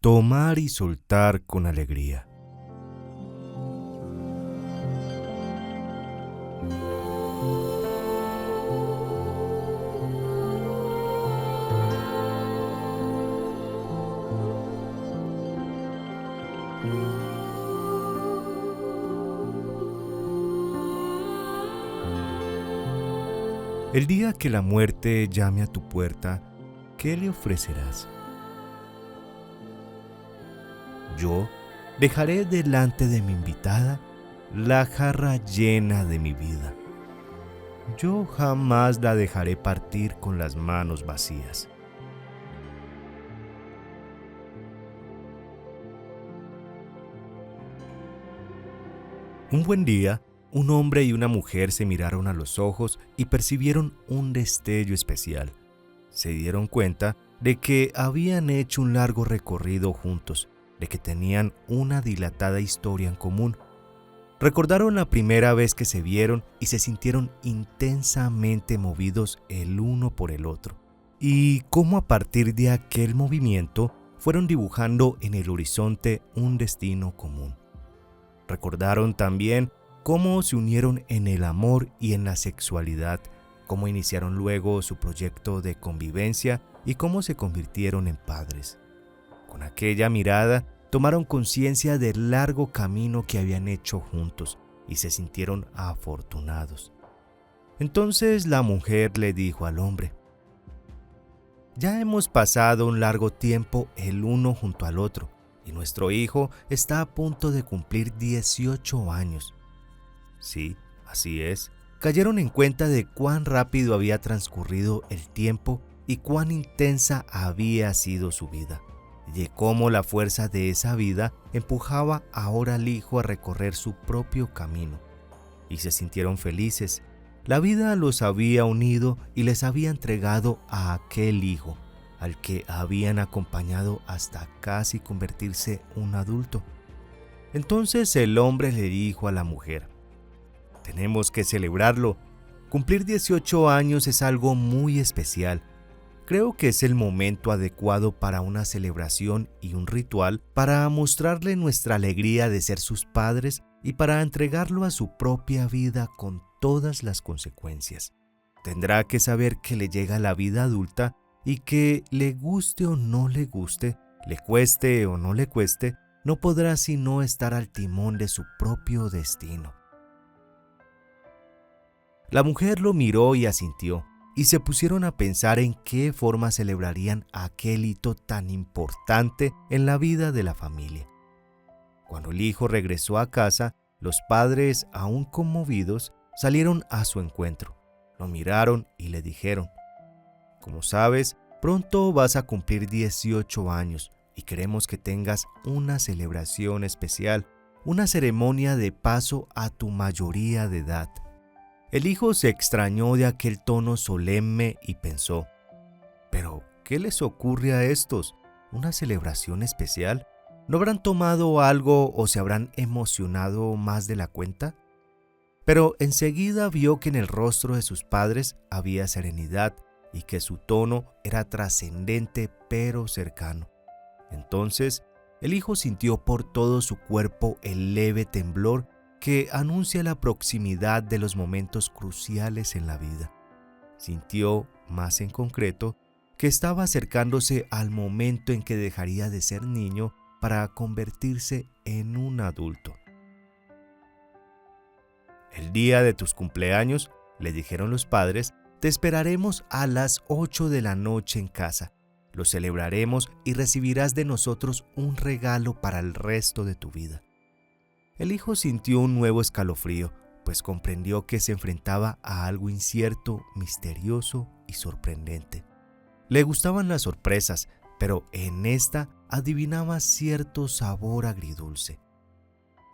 Tomar y soltar con alegría. El día que la muerte llame a tu puerta, ¿qué le ofrecerás? Yo dejaré delante de mi invitada la jarra llena de mi vida. Yo jamás la dejaré partir con las manos vacías. Un buen día, un hombre y una mujer se miraron a los ojos y percibieron un destello especial. Se dieron cuenta de que habían hecho un largo recorrido juntos, de que tenían una dilatada historia en común. Recordaron la primera vez que se vieron y se sintieron intensamente movidos el uno por el otro, y cómo a partir de aquel movimiento fueron dibujando en el horizonte un destino común. Recordaron también cómo se unieron en el amor y en la sexualidad, cómo iniciaron luego su proyecto de convivencia y cómo se convirtieron en padres. Con aquella mirada tomaron conciencia del largo camino que habían hecho juntos y se sintieron afortunados. Entonces la mujer le dijo al hombre: «Ya hemos pasado un largo tiempo el uno junto al otro y nuestro hijo está a punto de cumplir 18 años. Sí, así es. Cayeron en cuenta de cuán rápido había transcurrido el tiempo y cuán intensa había sido su vida, y de cómo la fuerza de esa vida empujaba ahora al hijo a recorrer su propio camino. Y se sintieron felices. La vida los había unido y les había entregado a aquel hijo, al que habían acompañado hasta casi convertirse un adulto». Entonces el hombre le dijo a la mujer: «Tenemos que celebrarlo. Cumplir 18 años es algo muy especial. Creo que es el momento adecuado para una celebración y un ritual para mostrarle nuestra alegría de ser sus padres y para entregarlo a su propia vida con todas las consecuencias. Tendrá que saber que le llega la vida adulta y que, le guste o no le guste, le cueste o no le cueste, no podrá sino estar al timón de su propio destino». La mujer lo miró y asintió, y se pusieron a pensar en qué forma celebrarían aquel hito tan importante en la vida de la familia. Cuando el hijo regresó a casa, los padres, aún conmovidos, salieron a su encuentro. Lo miraron y le dijeron: «Como sabes, pronto vas a cumplir 18 años y queremos que tengas una celebración especial, una ceremonia de paso a tu mayoría de edad». El hijo se extrañó de aquel tono solemne y pensó: «¿Pero qué les ocurre a estos? ¿Una celebración especial? ¿No habrán tomado algo o se habrán emocionado más de la cuenta?». Pero enseguida vio que en el rostro de sus padres había serenidad y que su tono era trascendente pero cercano. Entonces el hijo sintió por todo su cuerpo el leve temblor que anuncia la proximidad de los momentos cruciales en la vida. Sintió, más en concreto, que estaba acercándose al momento en que dejaría de ser niño para convertirse en un adulto. «El día de tus cumpleaños», le dijeron los padres, «te esperaremos a las 8 de la noche en casa. Lo celebraremos y recibirás de nosotros un regalo para el resto de tu vida». El hijo sintió un nuevo escalofrío, pues comprendió que se enfrentaba a algo incierto, misterioso y sorprendente. Le gustaban las sorpresas, pero en esta adivinaba cierto sabor agridulce.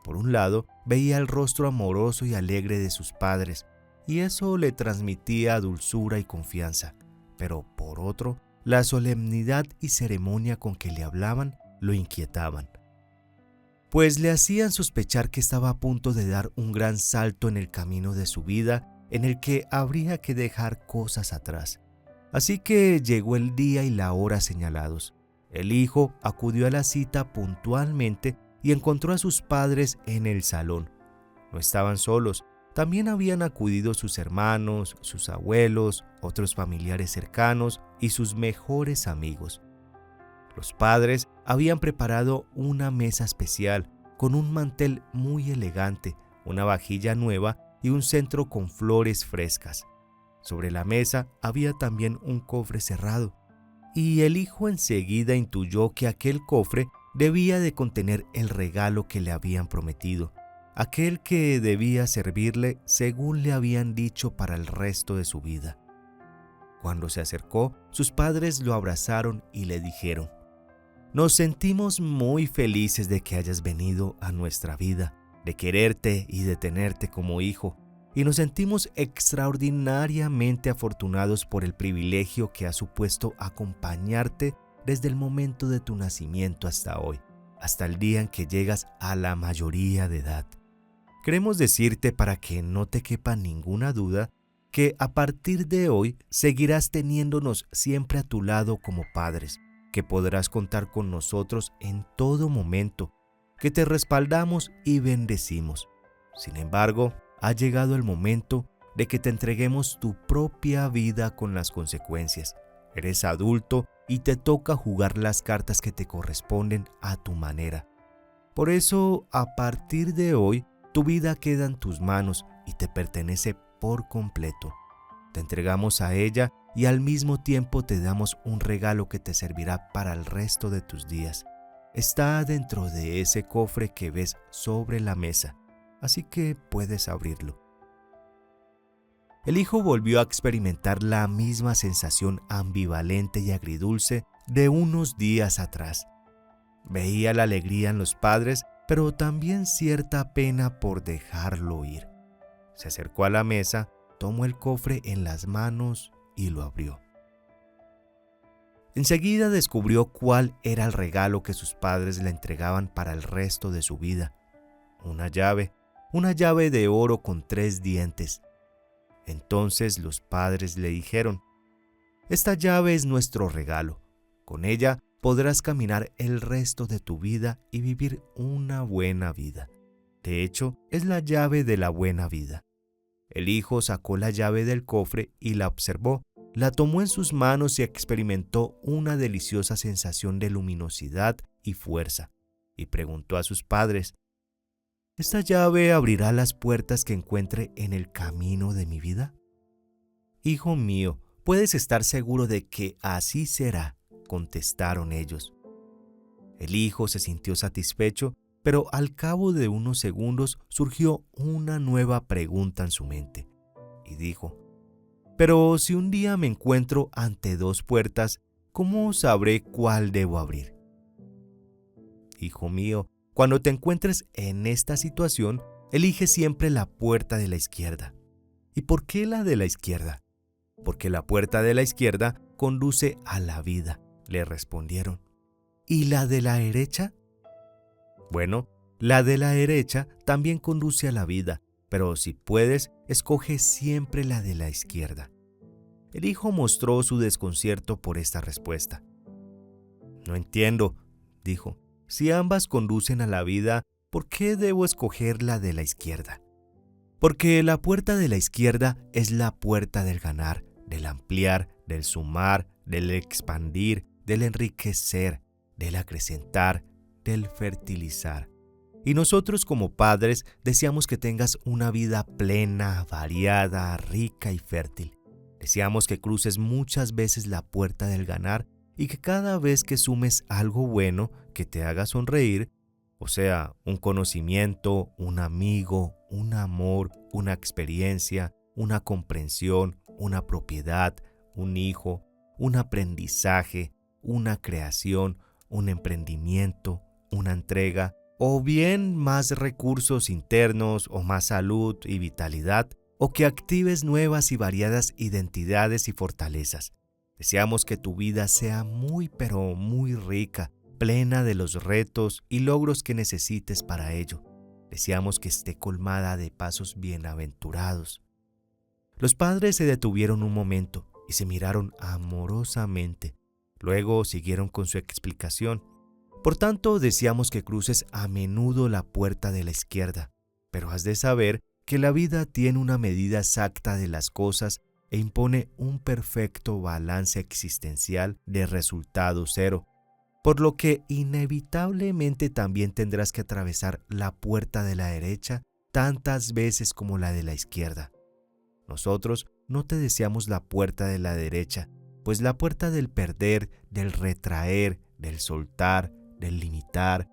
Por un lado, veía el rostro amoroso y alegre de sus padres, y eso le transmitía dulzura y confianza, pero por otro, la solemnidad y ceremonia con que le hablaban lo inquietaban, pues le hacían sospechar que estaba a punto de dar un gran salto en el camino de su vida en el que habría que dejar cosas atrás. Así que llegó el día y la hora señalados. El hijo acudió a la cita puntualmente y encontró a sus padres en el salón. No estaban solos, también habían acudido sus hermanos, sus abuelos, otros familiares cercanos y sus mejores amigos. Los padres habían preparado una mesa especial con un mantel muy elegante, una vajilla nueva y un centro con flores frescas. Sobre la mesa había también un cofre cerrado, y el hijo enseguida intuyó que aquel cofre debía de contener el regalo que le habían prometido, aquel que debía servirle según le habían dicho para el resto de su vida. Cuando se acercó, sus padres lo abrazaron y le dijeron: «Nos sentimos muy felices de que hayas venido a nuestra vida, de quererte y de tenerte como hijo, y nos sentimos extraordinariamente afortunados por el privilegio que ha supuesto acompañarte desde el momento de tu nacimiento hasta hoy, hasta el día en que llegas a la mayoría de edad. Queremos decirte, para que no te quepa ninguna duda, que a partir de hoy seguirás teniéndonos siempre a tu lado como padres, que podrás contar con nosotros en todo momento, que te respaldamos y bendecimos. Sin embargo, ha llegado el momento de que te entreguemos tu propia vida con las consecuencias. Eres adulto y te toca jugar las cartas que te corresponden a tu manera. Por eso, a partir de hoy, tu vida queda en tus manos y te pertenece por completo. Te entregamos a ella y al mismo tiempo te damos un regalo que te servirá para el resto de tus días. Está dentro de ese cofre que ves sobre la mesa, así que puedes abrirlo». El hijo volvió a experimentar la misma sensación ambivalente y agridulce de unos días atrás. Veía la alegría en los padres, pero también cierta pena por dejarlo ir. Se acercó a la mesa, tomó el cofre en las manos y lo abrió. Enseguida descubrió cuál era el regalo que sus padres le entregaban para el resto de su vida: una llave de oro con 3 dientes. Entonces los padres le dijeron: «Esta llave es nuestro regalo. Con ella podrás caminar el resto de tu vida y vivir una buena vida. De hecho, es la llave de la buena vida». El hijo sacó la llave del cofre y la observó, la tomó en sus manos y experimentó una deliciosa sensación de luminosidad y fuerza, y preguntó a sus padres: «¿Esta llave abrirá las puertas que encuentre en el camino de mi vida?». «Hijo mío, puedes estar seguro de que así será», contestaron ellos. El hijo se sintió satisfecho, pero al cabo de unos segundos surgió una nueva pregunta en su mente, y dijo: «Pero si un día me encuentro ante 2 puertas, ¿cómo sabré cuál debo abrir?». «Hijo mío, cuando te encuentres en esta situación, elige siempre la puerta de la izquierda». «¿Y por qué la de la izquierda?». «Porque la puerta de la izquierda conduce a la vida», le respondieron. «¿Y la de la derecha?». «Bueno, la de la derecha también conduce a la vida, pero si puedes, escoge siempre la de la izquierda». El hijo mostró su desconcierto por esta respuesta. «No entiendo», dijo. «Si ambas conducen a la vida, ¿por qué debo escoger la de la izquierda?». «Porque la puerta de la izquierda es la puerta del ganar, del ampliar, del sumar, del expandir, del enriquecer, del acrecentar, del fertilizar. Y nosotros como padres deseamos que tengas una vida plena, variada, rica y fértil. Deseamos que cruces muchas veces la puerta del ganar y que cada vez que sumes algo bueno que te haga sonreír, o sea, un conocimiento, un amigo, un amor, una experiencia, una comprensión, una propiedad, un hijo, un aprendizaje, una creación, un emprendimiento, una entrega, o bien más recursos internos o más salud y vitalidad, o que actives nuevas y variadas identidades y fortalezas. Deseamos que tu vida sea muy pero muy rica, plena de los retos y logros que necesites para ello. Deseamos que esté colmada de pasos bienaventurados». Los padres se detuvieron un momento y se miraron amorosamente. Luego siguieron con su explicación. Por tanto, deseamos que cruces a menudo la puerta de la izquierda, pero has de saber que la vida tiene una medida exacta de las cosas e impone un perfecto balance existencial de resultado cero, por lo que inevitablemente también tendrás que atravesar la puerta de la derecha tantas veces como la de la izquierda. Nosotros no te deseamos la puerta de la derecha, pues la puerta del perder, del retraer, del soltar, del limitar.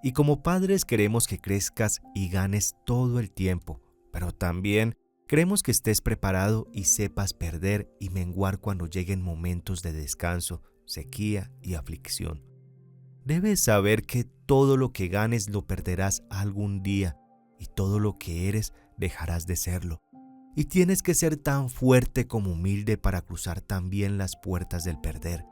Y como padres queremos que crezcas y ganes todo el tiempo, pero también queremos que estés preparado y sepas perder y menguar cuando lleguen momentos de descanso, sequía y aflicción. Debes saber que todo lo que ganes lo perderás algún día y todo lo que eres dejarás de serlo. Y tienes que ser tan fuerte como humilde para cruzar también las puertas del perder,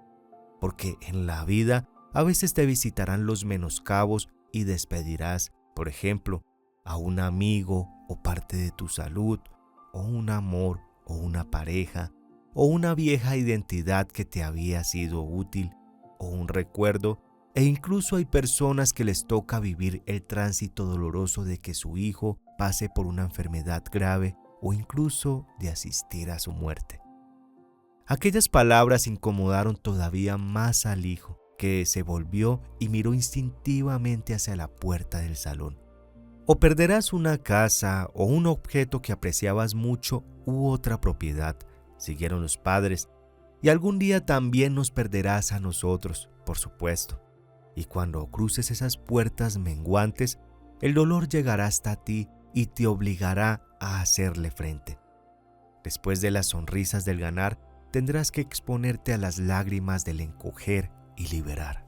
porque en la vida a veces te visitarán los menoscabos y despedirás, por ejemplo, a un amigo o parte de tu salud, o un amor o una pareja, o una vieja identidad que te había sido útil, o un recuerdo, e incluso hay personas que les toca vivir el tránsito doloroso de que su hijo pase por una enfermedad grave o incluso de asistir a su muerte. Aquellas palabras incomodaron todavía más al hijo, que se volvió y miró instintivamente hacia la puerta del salón. O perderás una casa o un objeto que apreciabas mucho u otra propiedad, siguieron los padres, y algún día también nos perderás a nosotros, por supuesto. Y cuando cruces esas puertas menguantes, el dolor llegará hasta ti y te obligará a hacerle frente. Después de las sonrisas del ganar, tendrás que exponerte a las lágrimas del encoger y liberar.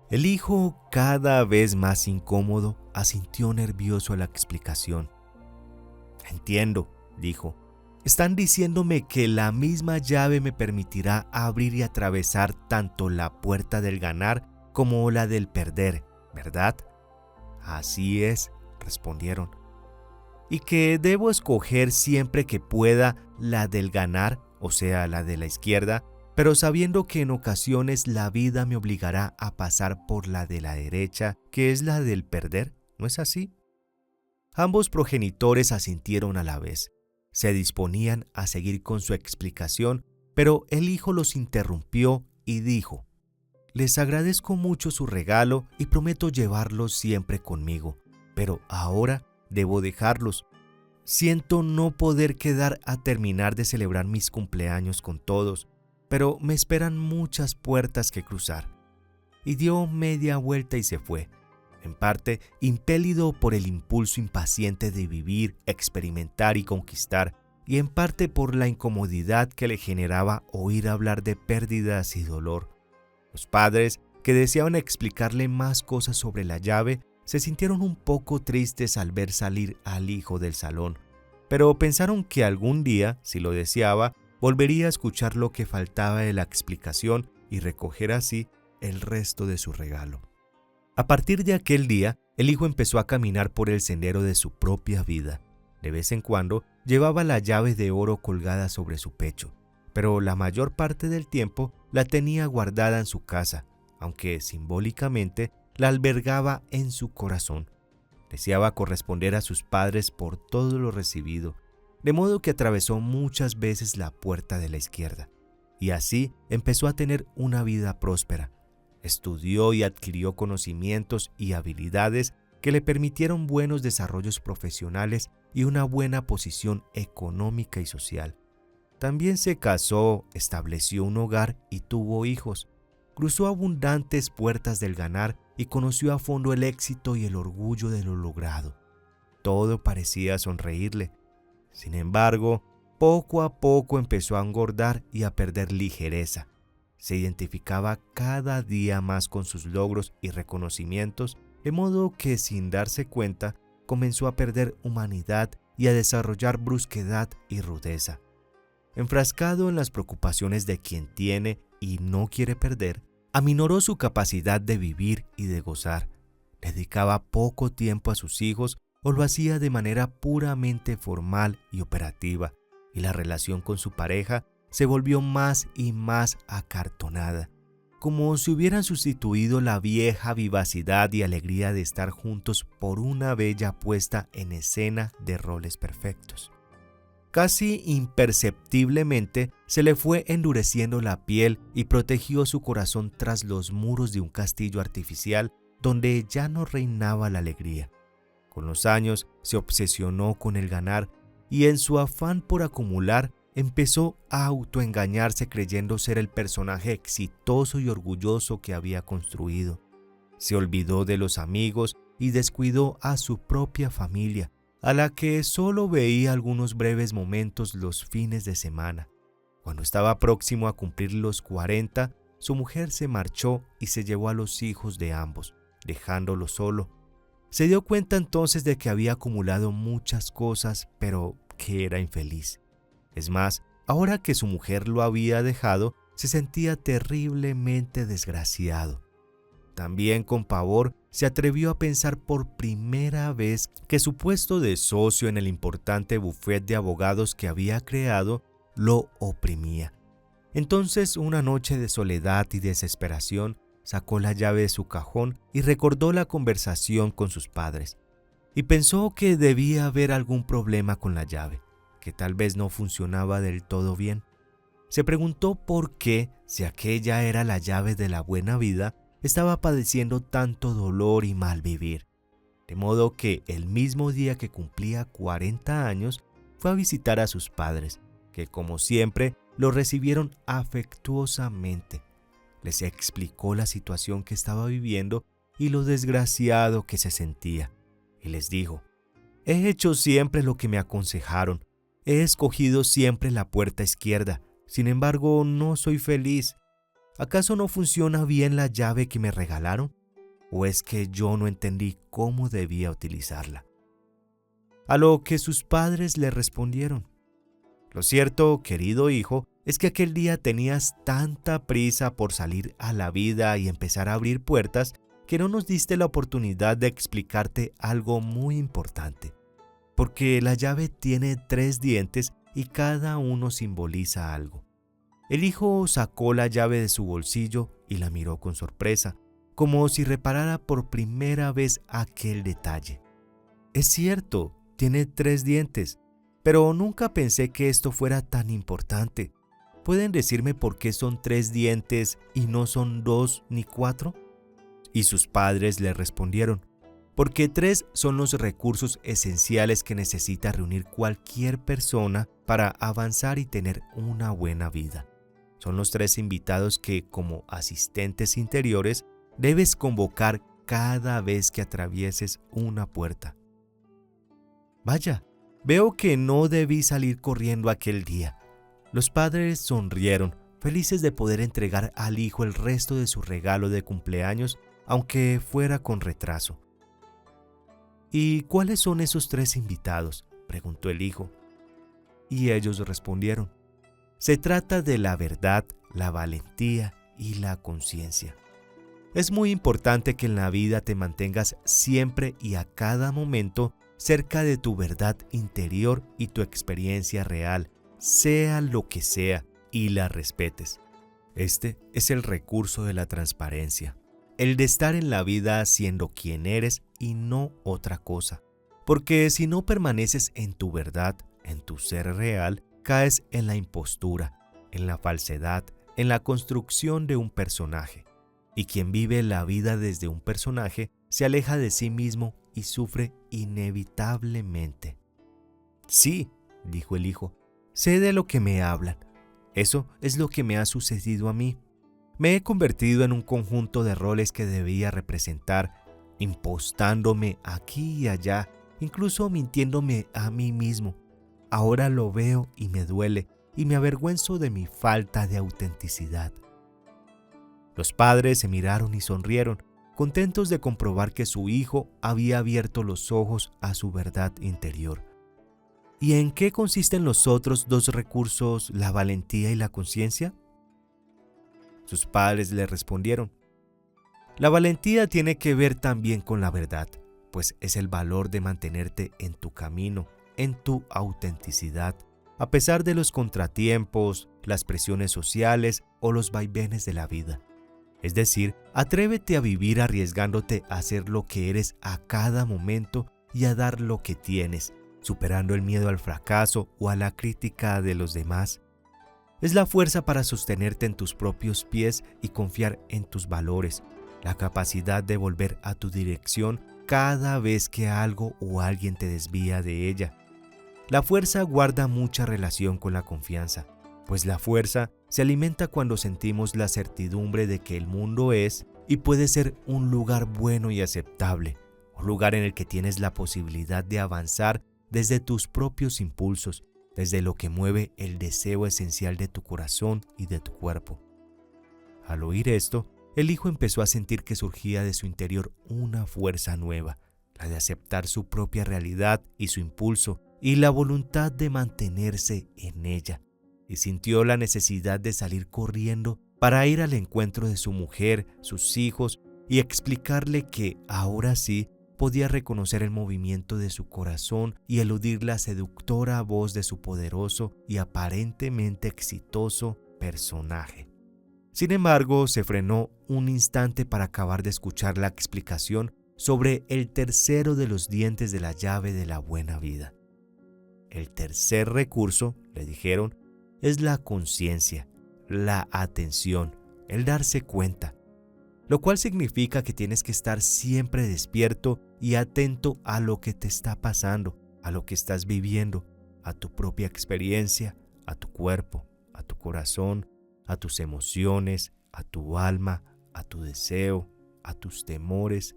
El hijo, cada vez más incómodo, asintió nervioso a la explicación. Entiendo, dijo. Están diciéndome que la misma llave me permitirá abrir y atravesar tanto la puerta del ganar como la del perder, ¿verdad? Así es, respondieron. Y que debo escoger siempre que pueda la del ganar, o sea, la de la izquierda, pero sabiendo que en ocasiones la vida me obligará a pasar por la de la derecha, que es la del perder, ¿no es así? Ambos progenitores asintieron a la vez. Se disponían a seguir con su explicación, pero el hijo los interrumpió y dijo: les agradezco mucho su regalo y prometo llevarlos siempre conmigo, pero ahora debo dejarlos. Siento no poder quedar a terminar de celebrar mis cumpleaños con todos, pero me esperan muchas puertas que cruzar. Y dio media vuelta y se fue, en parte impelido por el impulso impaciente de vivir, experimentar y conquistar, y en parte por la incomodidad que le generaba oír hablar de pérdidas y dolor. Los padres, que deseaban explicarle más cosas sobre la llave, se sintieron un poco tristes al ver salir al hijo del salón, pero pensaron que algún día, si lo deseaba, volvería a escuchar lo que faltaba de la explicación y recoger así el resto de su regalo. A partir de aquel día, el hijo empezó a caminar por el sendero de su propia vida. De vez en cuando llevaba la llave de oro colgada sobre su pecho, pero la mayor parte del tiempo la tenía guardada en su casa, aunque simbólicamente la albergaba en su corazón. Deseaba corresponder a sus padres por todo lo recibido, de modo que atravesó muchas veces la puerta de la izquierda, y así empezó a tener una vida próspera. Estudió y adquirió conocimientos y habilidades que le permitieron buenos desarrollos profesionales y una buena posición económica y social. También se casó, estableció un hogar y tuvo hijos. Cruzó abundantes puertas del ganar y conoció a fondo el éxito y el orgullo de lo logrado. Todo parecía sonreírle. Sin embargo, poco a poco empezó a engordar y a perder ligereza. Se identificaba cada día más con sus logros y reconocimientos, de modo que sin darse cuenta comenzó a perder humanidad y a desarrollar brusquedad y rudeza. Enfrascado en las preocupaciones de quien tiene y no quiere perder, aminoró su capacidad de vivir y de gozar. Dedicaba poco tiempo a sus hijos o lo hacía de manera puramente formal y operativa, y la relación con su pareja se volvió más y más acartonada, como si hubieran sustituido la vieja vivacidad y alegría de estar juntos por una bella puesta en escena de roles perfectos. Casi imperceptiblemente se le fue endureciendo la piel y protegió su corazón tras los muros de un castillo artificial donde ya no reinaba la alegría. Con los años se obsesionó con el ganar y en su afán por acumular empezó a autoengañarse creyendo ser el personaje exitoso y orgulloso que había construido. Se olvidó de los amigos y descuidó a su propia familia, a la que solo veía algunos breves momentos los fines de semana. Cuando estaba próximo a cumplir los 40, su mujer se marchó y se llevó a los hijos de ambos, dejándolo solo. Se dio cuenta entonces de que había acumulado muchas cosas, pero que era infeliz. Es más, ahora que su mujer lo había dejado, se sentía terriblemente desgraciado. También con pavor se atrevió a pensar por primera vez que su puesto de socio en el importante bufete de abogados que había creado lo oprimía. Entonces, una noche de soledad y desesperación, sacó la llave de su cajón y recordó la conversación con sus padres. Y pensó que debía haber algún problema con la llave, que tal vez no funcionaba del todo bien. Se preguntó por qué, si aquella era la llave de la buena vida, estaba padeciendo tanto dolor y mal vivir. De modo que el mismo día que cumplía 40 años, fue a visitar a sus padres, que como siempre lo recibieron afectuosamente. Les explicó la situación que estaba viviendo y lo desgraciado que se sentía. Y les dijo: «He hecho siempre lo que me aconsejaron. He escogido siempre la puerta izquierda. Sin embargo, no soy feliz. ¿Acaso no funciona bien la llave que me regalaron? ¿O es que yo no entendí cómo debía utilizarla?». A lo que sus padres le respondieron: «Lo cierto, querido hijo, es que aquel día tenías tanta prisa por salir a la vida y empezar a abrir puertas que no nos diste la oportunidad de explicarte algo muy importante. Porque la llave tiene 3 dientes y cada uno simboliza algo». El hijo sacó la llave de su bolsillo y la miró con sorpresa, como si reparara por primera vez aquel detalle. «Es cierto, tiene 3 dientes, pero nunca pensé que esto fuera tan importante. ¿Pueden decirme por qué son 3 dientes y no son 2 ni 4? Y sus padres le respondieron: «Porque 3 son los recursos esenciales que necesita reunir cualquier persona para avanzar y tener una buena vida. Son los 3 invitados que, como asistentes interiores, debes convocar cada vez que atravieses una puerta». «Vaya, veo que no debí salir corriendo aquel día». Los padres sonrieron, felices de poder entregar al hijo el resto de su regalo de cumpleaños, aunque fuera con retraso. «¿Y cuáles son esos 3 invitados?», preguntó el hijo. Y ellos respondieron: «Se trata de la verdad, la valentía y la conciencia. Es muy importante que en la vida te mantengas siempre y a cada momento cerca de tu verdad interior y tu experiencia real, sea lo que sea, y la respetes. Este es el recurso de la transparencia, el de estar en la vida siendo quien eres y no otra cosa. Porque si no permaneces en tu verdad, en tu ser real, caes en la impostura, en la falsedad, en la construcción de un personaje. Y quien vive la vida desde un personaje se aleja de sí mismo y sufre inevitablemente». «Sí», dijo el hijo, «sé de lo que me hablan. Eso es lo que me ha sucedido a mí. Me he convertido en un conjunto de roles que debía representar, impostándome aquí y allá, incluso mintiéndome a mí mismo. Ahora lo veo y me duele, y me avergüenzo de mi falta de autenticidad». Los padres se miraron y sonrieron, contentos de comprobar que su hijo había abierto los ojos a su verdad interior. ¿Y en qué consisten los otros 2 recursos, la valentía y la conciencia? Sus padres le respondieron: «La valentía tiene que ver también con la verdad, pues es el valor de mantenerte en tu camino, en tu autenticidad, a pesar de los contratiempos, las presiones sociales o los vaivenes de la vida. Es decir, atrévete a vivir arriesgándote a ser lo que eres a cada momento y a dar lo que tienes, superando el miedo al fracaso o a la crítica de los demás. Es la fuerza para sostenerte en tus propios pies y confiar en tus valores, la capacidad de volver a tu dirección cada vez que algo o alguien te desvía de ella. La fuerza guarda mucha relación con la confianza, pues la fuerza se alimenta cuando sentimos la certidumbre de que el mundo es y puede ser un lugar bueno y aceptable, un lugar en el que tienes la posibilidad de avanzar desde tus propios impulsos, desde lo que mueve el deseo esencial de tu corazón y de tu cuerpo. Al oír esto, el hijo empezó a sentir que surgía de su interior una fuerza nueva, la de aceptar su propia realidad y su impulso, y la voluntad de mantenerse en ella, y sintió la necesidad de salir corriendo para ir al encuentro de su mujer, sus hijos, y explicarle que ahora sí podía reconocer el movimiento de su corazón y eludir la seductora voz de su poderoso y aparentemente exitoso personaje. Sin embargo, se frenó un instante para acabar de escuchar la explicación sobre el tercero de los dientes de la llave de la buena vida. El tercer recurso, le dijeron, es la conciencia, la atención, el darse cuenta, lo cual significa que tienes que estar siempre despierto y atento a lo que te está pasando, a lo que estás viviendo, a tu propia experiencia, a tu cuerpo, a tu corazón, a tus emociones, a tu alma, a tu deseo, a tus temores,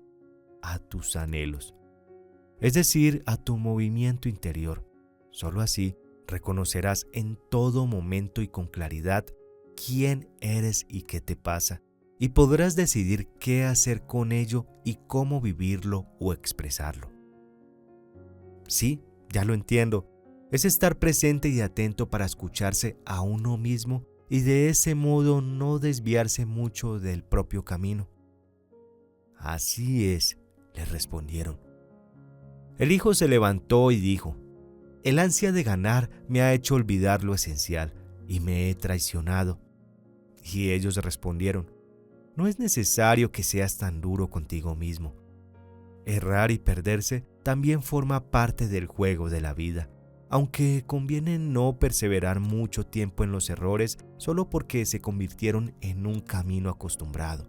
a tus anhelos. Es decir, a tu movimiento interior. Solo así reconocerás en todo momento y con claridad quién eres y qué te pasa, y podrás decidir qué hacer con ello y cómo vivirlo o expresarlo. Sí, ya lo entiendo. Es estar presente y atento para escucharse a uno mismo y de ese modo no desviarse mucho del propio camino. Así es, le respondieron. El hijo se levantó y dijo: el ansia de ganar me ha hecho olvidar lo esencial y me he traicionado. Y ellos respondieron: no es necesario que seas tan duro contigo mismo. Errar y perderse también forma parte del juego de la vida, aunque conviene no perseverar mucho tiempo en los errores solo porque se convirtieron en un camino acostumbrado.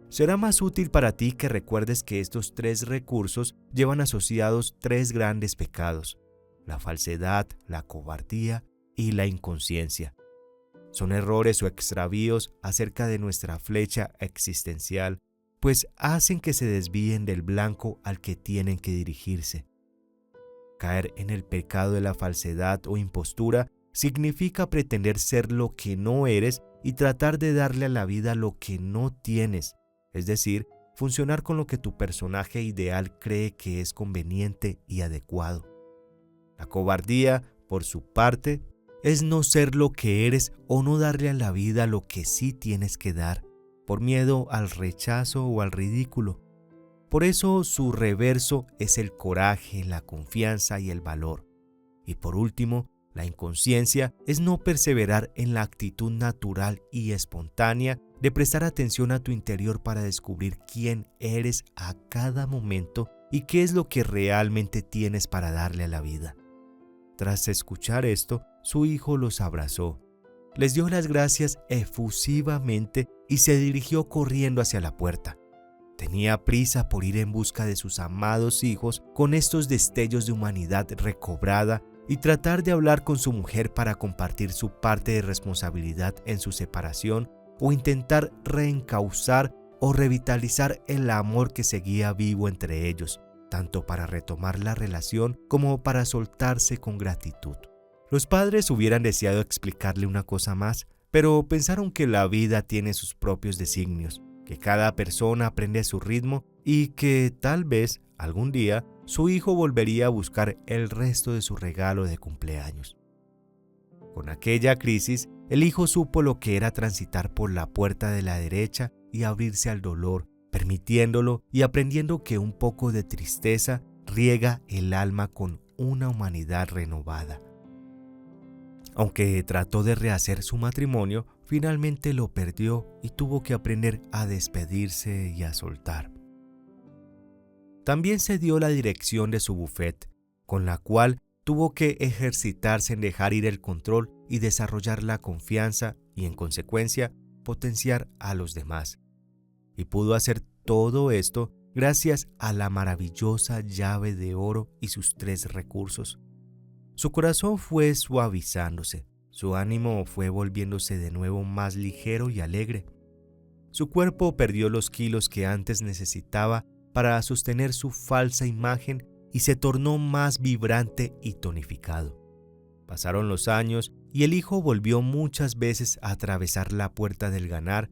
Será más útil para ti que recuerdes que estos tres recursos llevan asociados tres grandes pecados: la falsedad, la cobardía y la inconsciencia. Son errores o extravíos acerca de nuestra flecha existencial, pues hacen que se desvíen del blanco al que tienen que dirigirse. Caer en el pecado de la falsedad o impostura significa pretender ser lo que no eres y tratar de darle a la vida lo que no tienes, es decir, funcionar con lo que tu personaje ideal cree que es conveniente y adecuado. La cobardía, por su parte, es no ser lo que eres o no darle a la vida lo que sí tienes que dar, por miedo al rechazo o al ridículo. Por eso su reverso es el coraje, la confianza y el valor. Y por último, la inconsciencia es no perseverar en la actitud natural y espontánea de prestar atención a tu interior para descubrir quién eres a cada momento y qué es lo que realmente tienes para darle a la vida. Tras escuchar esto, su hijo los abrazó, les dio las gracias efusivamente y se dirigió corriendo hacia la puerta. Tenía prisa por ir en busca de sus amados hijos con estos destellos de humanidad recobrada y tratar de hablar con su mujer para compartir su parte de responsabilidad en su separación o intentar reencauzar o revitalizar el amor que seguía vivo entre ellos, tanto para retomar la relación como para soltarse con gratitud. Los padres hubieran deseado explicarle una cosa más, pero pensaron que la vida tiene sus propios designios, que cada persona aprende a su ritmo y que tal vez algún día su hijo volvería a buscar el resto de su regalo de cumpleaños. Con aquella crisis, el hijo supo lo que era transitar por la puerta de la derecha y abrirse al dolor, permitiéndolo y aprendiendo que un poco de tristeza riega el alma con una humanidad renovada. Aunque trató de rehacer su matrimonio, finalmente lo perdió y tuvo que aprender a despedirse y a soltar. También se dio la dirección de su bufete, con la cual tuvo que ejercitarse en dejar ir el control y desarrollar la confianza y, en consecuencia, potenciar a los demás. Y pudo hacer todo esto gracias a la maravillosa llave de oro y sus 3 recursos. Su corazón fue suavizándose, su ánimo fue volviéndose de nuevo más ligero y alegre. Su cuerpo perdió los kilos que antes necesitaba para sostener su falsa imagen y se tornó más vibrante y tonificado. Pasaron los años y el hijo volvió muchas veces a atravesar la puerta del ganar,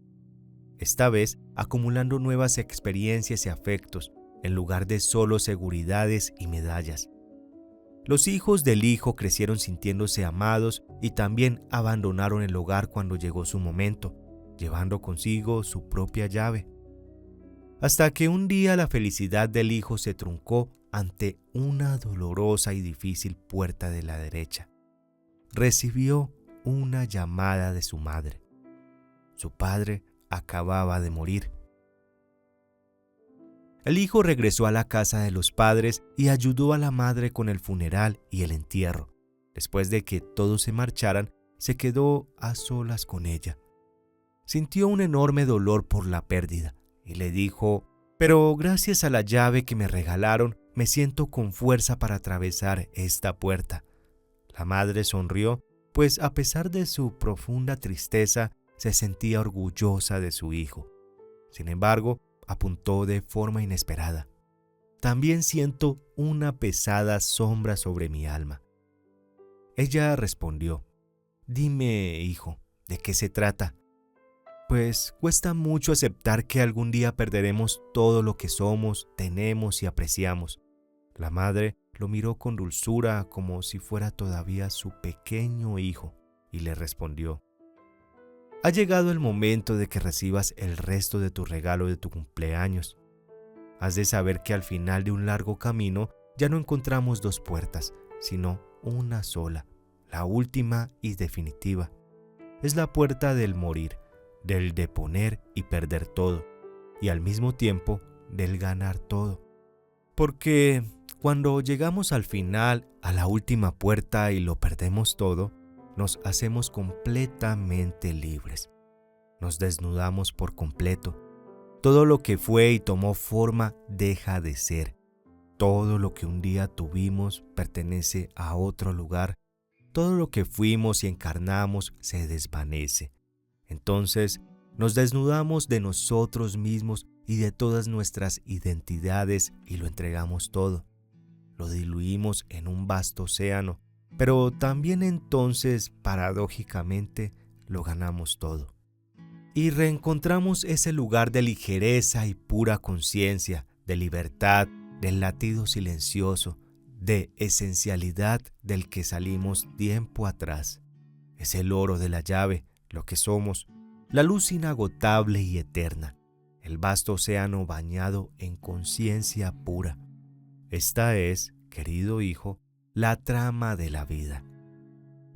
esta vez acumulando nuevas experiencias y afectos, en lugar de solo seguridades y medallas. Los hijos del hijo crecieron sintiéndose amados y también abandonaron el hogar cuando llegó su momento, llevando consigo su propia llave. Hasta que un día la felicidad del hijo se truncó ante una dolorosa y difícil puerta de la derecha. Recibió una llamada de su madre. Su padre acababa de morir. El hijo regresó a la casa de los padres y ayudó a la madre con el funeral y el entierro. Después de que todos se marcharan, se quedó a solas con ella. Sintió un enorme dolor por la pérdida y le dijo: «Pero gracias a la llave que me regalaron, me siento con fuerza para atravesar esta puerta». La madre sonrió, pues a pesar de su profunda tristeza, se sentía orgullosa de su hijo. Sin embargo, apuntó de forma inesperada: «También siento una pesada sombra sobre mi alma». Ella respondió: «Dime, hijo, ¿de qué se trata?». «Pues cuesta mucho aceptar que algún día perderemos todo lo que somos, tenemos y apreciamos». La madre lo miró con dulzura como si fuera todavía su pequeño hijo y le respondió: «Ha llegado el momento de que recibas el resto de tu regalo de tu cumpleaños. Has de saber que al final de un largo camino ya no encontramos 2 puertas, sino una sola, la última y definitiva. Es la puerta del morir, del deponer y perder todo, y al mismo tiempo del ganar todo. Porque cuando llegamos al final, a la última puerta y lo perdemos todo, nos hacemos completamente libres. Nos desnudamos por completo. Todo lo que fue y tomó forma deja de ser. Todo lo que un día tuvimos pertenece a otro lugar. Todo lo que fuimos y encarnamos se desvanece. Entonces nos desnudamos de nosotros mismos y de todas nuestras identidades y lo entregamos todo. Lo diluimos en un vasto océano, pero también entonces, paradójicamente, lo ganamos todo. Y reencontramos ese lugar de ligereza y pura conciencia, de libertad, del latido silencioso, de esencialidad del que salimos tiempo atrás. Es el oro de la llave, lo que somos, la luz inagotable y eterna, el vasto océano bañado en conciencia pura. Esta es, querido hijo, la trama de la vida.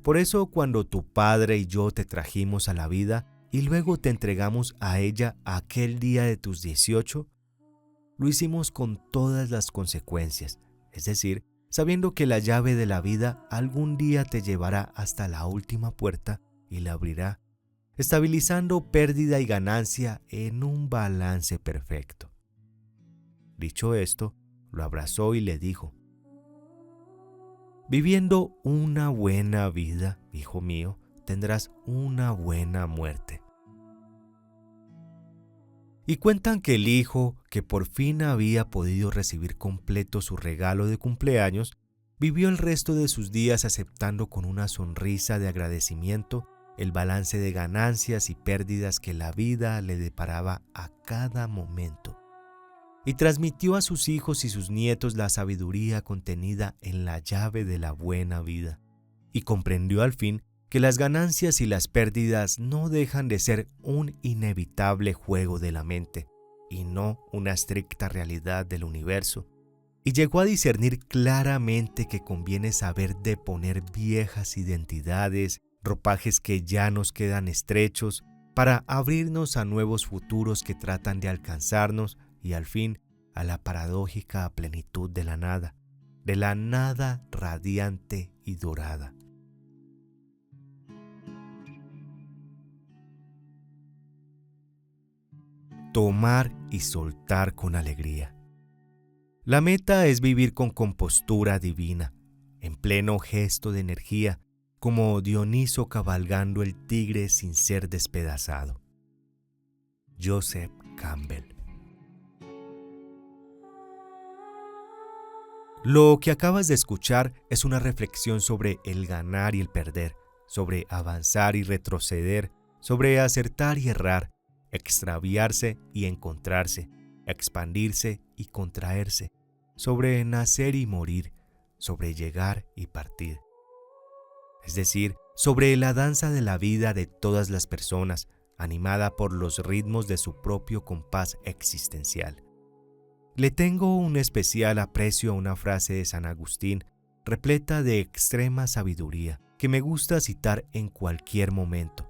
Por eso cuando tu padre y yo te trajimos a la vida y luego te entregamos a ella aquel día de tus 18, lo hicimos con todas las consecuencias, es decir, sabiendo que la llave de la vida algún día te llevará hasta la última puerta y la abrirá, estabilizando pérdida y ganancia en un balance perfecto. Dicho esto, lo abrazó y le dijo: «Viviendo una buena vida, hijo mío, tendrás una buena muerte». Y cuentan que el hijo, que por fin había podido recibir completo su regalo de cumpleaños, vivió el resto de sus días aceptando con una sonrisa de agradecimiento el balance de ganancias y pérdidas que la vida le deparaba a cada momento. Y transmitió a sus hijos y sus nietos la sabiduría contenida en la llave de la buena vida, y comprendió al fin que las ganancias y las pérdidas no dejan de ser un inevitable juego de la mente, y no una estricta realidad del universo, y llegó a discernir claramente que conviene saber deponer viejas identidades, ropajes que ya nos quedan estrechos, para abrirnos a nuevos futuros que tratan de alcanzarnos y al fin a la paradójica plenitud de la nada radiante y dorada. Tomar y soltar con alegría. La meta es vivir con compostura divina, en pleno gesto de energía, como Dioniso cabalgando el tigre sin ser despedazado. Joseph Campbell. Lo que acabas de escuchar es una reflexión sobre el ganar y el perder, sobre avanzar y retroceder, sobre acertar y errar, extraviarse y encontrarse, expandirse y contraerse, sobre nacer y morir, sobre llegar y partir. Es decir, sobre la danza de la vida de todas las personas, animada por los ritmos de su propio compás existencial. Le tengo un especial aprecio a una frase de San Agustín, repleta de extrema sabiduría, que me gusta citar en cualquier momento.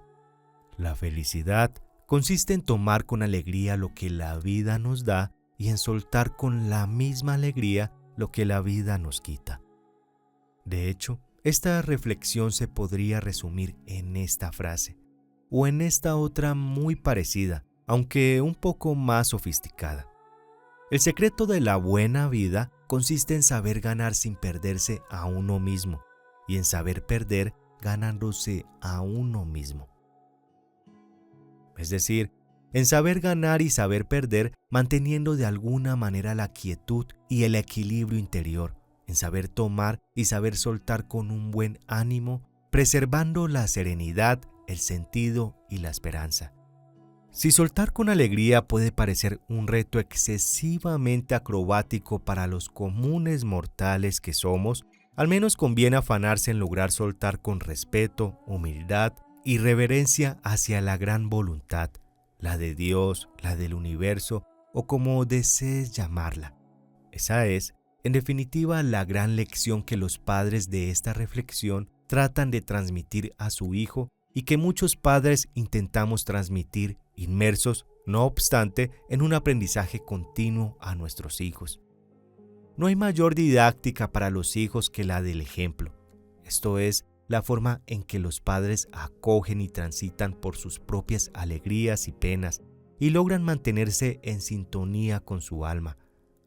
La felicidad consiste en tomar con alegría lo que la vida nos da y en soltar con la misma alegría lo que la vida nos quita. De hecho, esta reflexión se podría resumir en esta frase, o en esta otra muy parecida, aunque un poco más sofisticada. El secreto de la buena vida consiste en saber ganar sin perderse a uno mismo, y en saber perder ganándose a uno mismo. Es decir, en saber ganar y saber perder, manteniendo de alguna manera la quietud y el equilibrio interior, en saber tomar y saber soltar con un buen ánimo, preservando la serenidad, el sentido y la esperanza. Si soltar con alegría puede parecer un reto excesivamente acrobático para los comunes mortales que somos, al menos conviene afanarse en lograr soltar con respeto, humildad y reverencia hacia la gran voluntad, la de Dios, la del universo o como desees llamarla. Esa es, en definitiva, la gran lección que los padres de esta reflexión tratan de transmitir a su hijo y que muchos padres intentamos transmitir inmersos, no obstante, en un aprendizaje continuo a nuestros hijos. No hay mayor didáctica para los hijos que la del ejemplo, esto es, la forma en que los padres acogen y transitan por sus propias alegrías y penas y logran mantenerse en sintonía con su alma,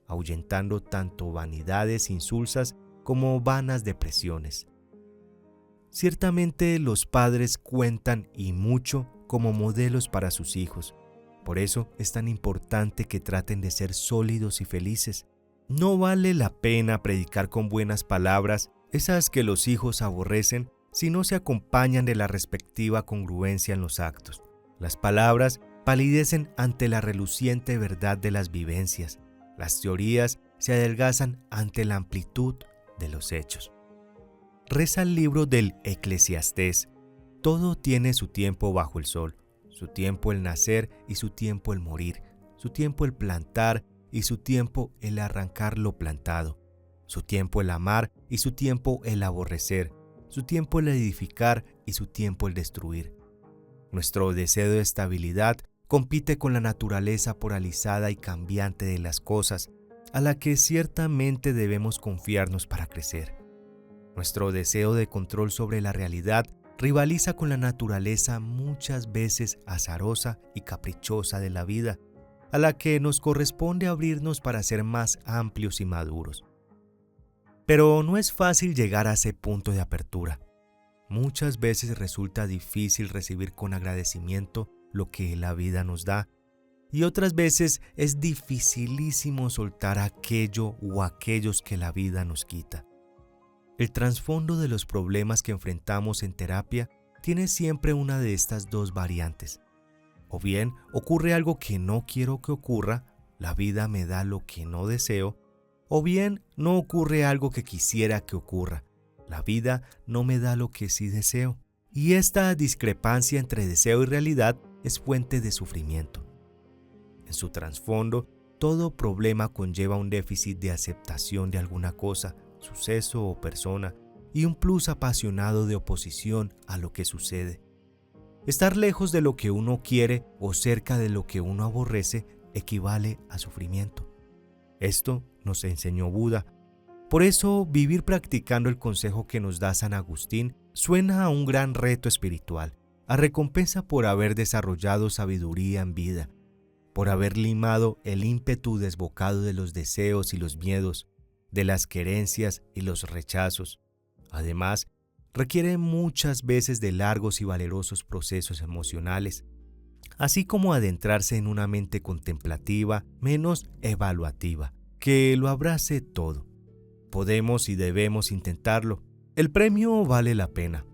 ahuyentando tanto vanidades insulsas como vanas depresiones. Ciertamente los padres cuentan y mucho como modelos para sus hijos. Por eso es tan importante que traten de ser sólidos y felices. No vale la pena predicar con buenas palabras, esas que los hijos aborrecen, si no se acompañan de la respectiva congruencia en los actos. Las palabras palidecen ante la reluciente verdad de las vivencias. Las teorías se adelgazan ante la amplitud de los hechos. Reza el libro del Eclesiastés: todo tiene su tiempo bajo el sol, su tiempo el nacer y su tiempo el morir, su tiempo el plantar y su tiempo el arrancar lo plantado, su tiempo el amar y su tiempo el aborrecer, su tiempo el edificar y su tiempo el destruir. Nuestro deseo de estabilidad compite con la naturaleza polarizada y cambiante de las cosas, a la que ciertamente debemos confiarnos para crecer. Nuestro deseo de control sobre la realidad rivaliza con la naturaleza muchas veces azarosa y caprichosa de la vida, a la que nos corresponde abrirnos para ser más amplios y maduros. Pero no es fácil llegar a ese punto de apertura. Muchas veces resulta difícil recibir con agradecimiento lo que la vida nos da, y otras veces es dificilísimo soltar aquello o aquellos que la vida nos quita. El trasfondo de los problemas que enfrentamos en terapia tiene siempre una de estas dos variantes. O bien ocurre algo que no quiero que ocurra, la vida me da lo que no deseo, o bien no ocurre algo que quisiera que ocurra, la vida no me da lo que sí deseo. Y esta discrepancia entre deseo y realidad es fuente de sufrimiento. En su trasfondo, todo problema conlleva un déficit de aceptación de alguna cosa, suceso o persona, y un plus apasionado de oposición a lo que sucede. Estar lejos de lo que uno quiere o cerca de lo que uno aborrece equivale a sufrimiento. Esto nos enseñó Buda. Por eso, vivir practicando el consejo que nos da San Agustín suena a un gran reto espiritual, a recompensa por haber desarrollado sabiduría en vida, por haber limado el ímpetu desbocado de los deseos y los miedos, de las querencias y los rechazos. Además, requiere muchas veces de largos y valerosos procesos emocionales, así como adentrarse en una mente contemplativa menos evaluativa, que lo abrace todo. Podemos y debemos intentarlo. El premio vale la pena.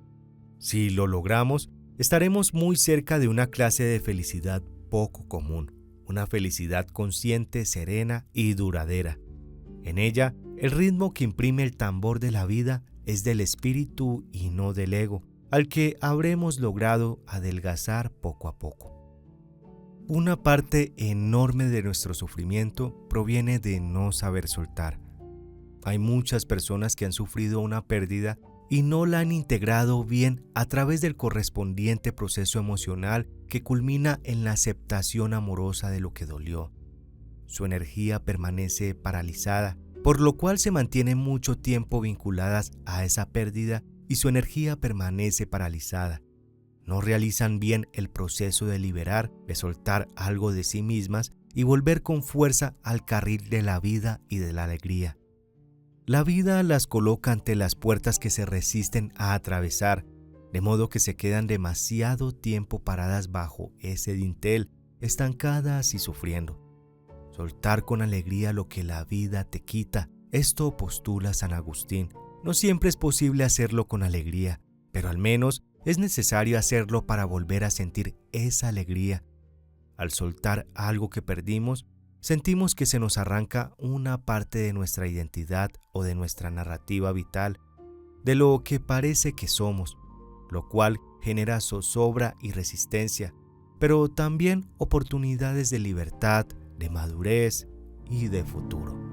Si lo logramos, estaremos muy cerca de una clase de felicidad poco común, una felicidad consciente, serena y duradera. En ella, el ritmo que imprime el tambor de la vida es del espíritu y no del ego, al que habremos logrado adelgazar poco a poco. Una parte enorme de nuestro sufrimiento proviene de no saber soltar. Hay muchas personas que han sufrido una pérdida y no la han integrado bien a través del correspondiente proceso emocional que culmina en la aceptación amorosa de lo que dolió. Su energía permanece paralizada, por lo cual se mantienen mucho tiempo vinculadas a esa pérdida y su energía permanece paralizada. No realizan bien el proceso de liberar, de soltar algo de sí mismas y volver con fuerza al carril de la vida y de la alegría. La vida las coloca ante las puertas que se resisten a atravesar, de modo que se quedan demasiado tiempo paradas bajo ese dintel, estancadas y sufriendo. Soltar con alegría lo que la vida te quita, esto postula San Agustín. No siempre es posible hacerlo con alegría, pero al menos es necesario hacerlo para volver a sentir esa alegría. Al soltar algo que perdimos, sentimos que se nos arranca una parte de nuestra identidad o de nuestra narrativa vital, de lo que parece que somos, lo cual genera zozobra y resistencia, pero también oportunidades de libertad, de madurez y de futuro.